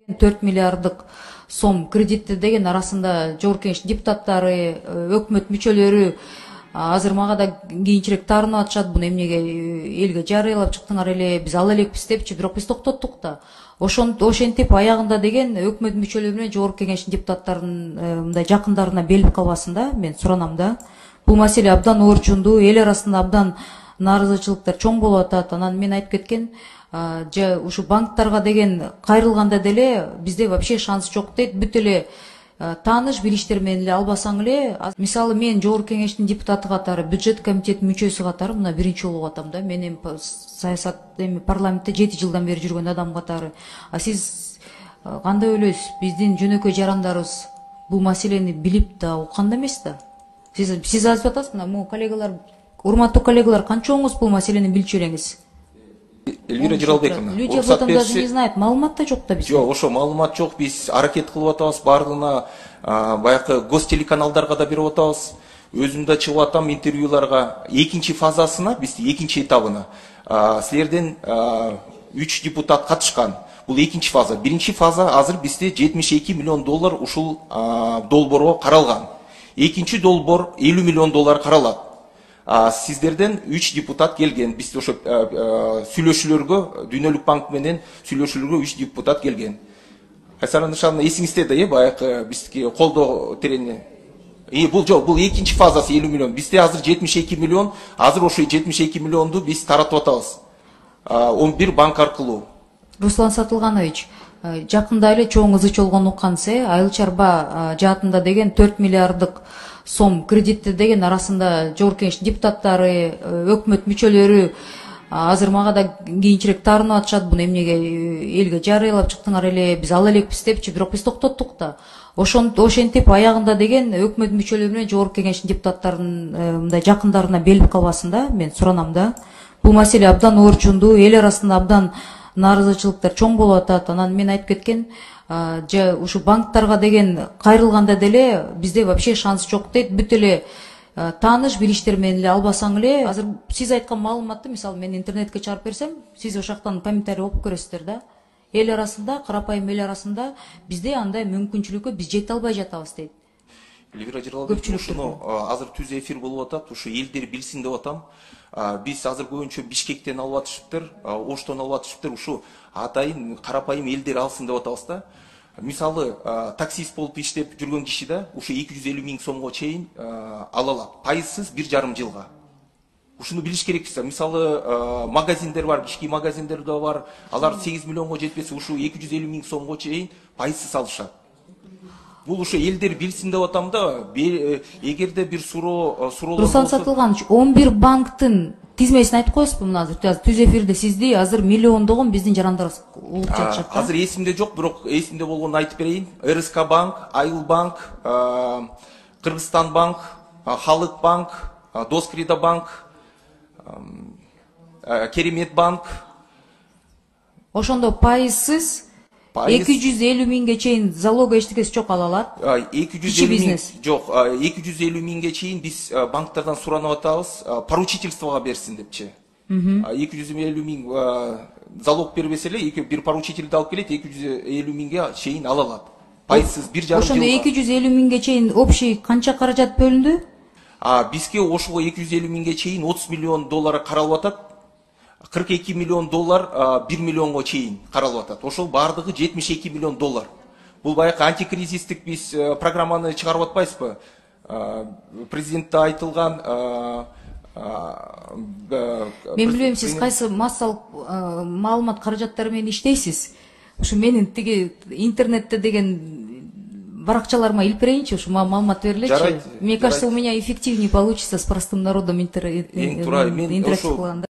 4 миллиарддык сом кредитти деген арасында Жогорку Кеңештин депутаттары, өкмөт мүчөлөрү азыр мага да кийинчерээк таарынып атышат. Буну эмнеге элге жарыялап чыктыңар эле, биз ала элекпиз депчи, бирок биз токтоттук да. Ошентип аягында деген өкмөт мүчөлөрү менен Жогорку Кеңештин депутаттарынын мындай жакындарына белип калбасын да, мен суранам да. Бул маселе абдан оорчундуу, эл арасында абдан нааразычылыктар чоң болуп атат. Анан мен айтып кеткен, ушу банктарга деген кайрылганда деле бизде вообще шанс жок дейт. Бүт эле тааныш билиштер менен эле албасаң эле, мисалы мен Жогорку Кеңештин депутаты катары, бюджет комитетинин мүчөсү катары мына биринчи жолу атам да. Мен эми саясат парламентте 7 жылдан бери жүргөн адам катары. Сиз кандай ойлойсуз? Биздин жөнөкөй жарандарыбыз бул маселени билип да уккан эмес да. Сиз айтып атасыз, мына коллегалар, урматтуу коллегалар, канчоңуз бул маселени билчү элеңиз? Эльвира Жиралбековна, люди об этом даже не знают. Маалымат да жок да бизде. Жок, ошо маалымат жок. Биз аракет кылып атабыз, бардыгына баягы гостелеканалдарга да берип атабыз. Өзүм да чыгып атам интервьюларга. Экинчи фазасына, биз экинчи этабына силерден 3 депутат катышкан. Бул экинчи фаза. Биринчи фаза азыр бизде 72 миллион доллар ушул долбоорго каралган. Экинчи долбоор 50 миллион доллар каралат. Сиздерден 3 депутат келген. Бизде ошо сүйлөшүүлөргө, Дүйнөлүк банк менен сүйлөшүүлөргө 3 депутат келген. Айсара Нышановна, эсиңизде да, баягы бизге колдоо терени. Бул жок, бул экинчи фазасы 50 миллион. Бизде азыр 72 миллион, азыр ошо 72 миллионду биз таратып атабыз. 11 банк аркылуу. Руслан Сатылганович, жакында эле чоң ызы чолгон уккансыз, Айыл чарба жаатында деген 4 миллиарддык сом кредитти деген арасында Жогорку Кеңештин депутаттары, өкмөт мүчөлөрү азыр мага да кийинчерээк таарынып атышат. Буну эмнеге элге жарыялап чыктыңар эле, биз ала элекпиз депчи, бирок биз токтоттук да. Ошентип аягында деген өкмөт мүчөлөрү менен Жогорку Кеңештин депутаттарынын мындай жакындарына белип калбасын да, мен суранам да. Бул маселе абдан оорчундуу, эл арасында абдан нааразычылыктар чоң болуп атат. Анан мен айтып кеткен, ушу банктарга деген кайрылганда деле бизде вообще шанс жок дейт. Бүт эле тааныш билиштер менен эле албасаң эле, азыр сиз айткан маалыматты мисалы мен интернетке чыгарып берсем, сиз ошол жактан комментарий окуп көрөсүздөр да. Эл арасында, карапайым эл арасында бизде андай мүмкүнчүлүккө биз жете албай жатабыз дейт. Эльвира Жиралбековна, ушуну азыр түз эфир болуп атат, ушу элдер билсин деп атам. Биз азыр көбүнчө Бишкектен алып атышыптыр, Оштон алып атышыптыр, ушу атайын карапайым элдер алсын деп атабыз да. Мисалы, таксист болуп иштеп жүргөн киши да ушу 250 миң сомго чейин ала алат, пайызсыз 1,5 жылга. Ушуну билиш керекпиз. Мисалы, магазиндер бар, кички магазиндер да бар, алар 8 миллионго жетпесе ушу 250 миң сомго чейин пайызсыз алышат. Бул ушу элдер билсин деп атам да, эгерде бир суроолор Руслан Сатылганович, 11 банктын тизмесин айтып коесузбу? Мына азыр түз эфирде сизди азыр миллиондогон биздин жарандарыбыз угуп жатышат. Азыр эсимде жок, бирок эсимде болгонун айтып берейин. РСК банк, Айыл банк, Кыргызстан банк, Халык банк, Доскрида банк, Керемет банк. Ошондо пайызсыз 250 миңге чейин залога эчтекеси жок ала алат. 250 миң жок, 250 миңге чейин биз банктардан суранып атабыз, поручительствого берсин депчи. 250 миң залог бербесе эле, бир поручительди алып келет, 250 миңге чейин ала алат. Пайызсыз 1,5 жылга. Ошондо 250 миңге чейин общий канча каражат бөлүндү? Бизге ошого 250 миңге чейин 30 миллион доллар каралып атат. 42 миллион доллар 1 миллионго чейин каралып атат. Ошол бардыгы 72 миллион доллар. Бул баягы антикризистик биз программаны чыгарып атпайбызбы? Президентте айтылган мен билбейм, сиз кайсы массалык маалымат каражаттары менен иштейсиз? Ушу менин тиги интернетте деген баракчаларыма илип берейинчи, ушу маалымат берилечи. Мне кажется, у меня эффективнее получится с простым народом интерактив кылганда.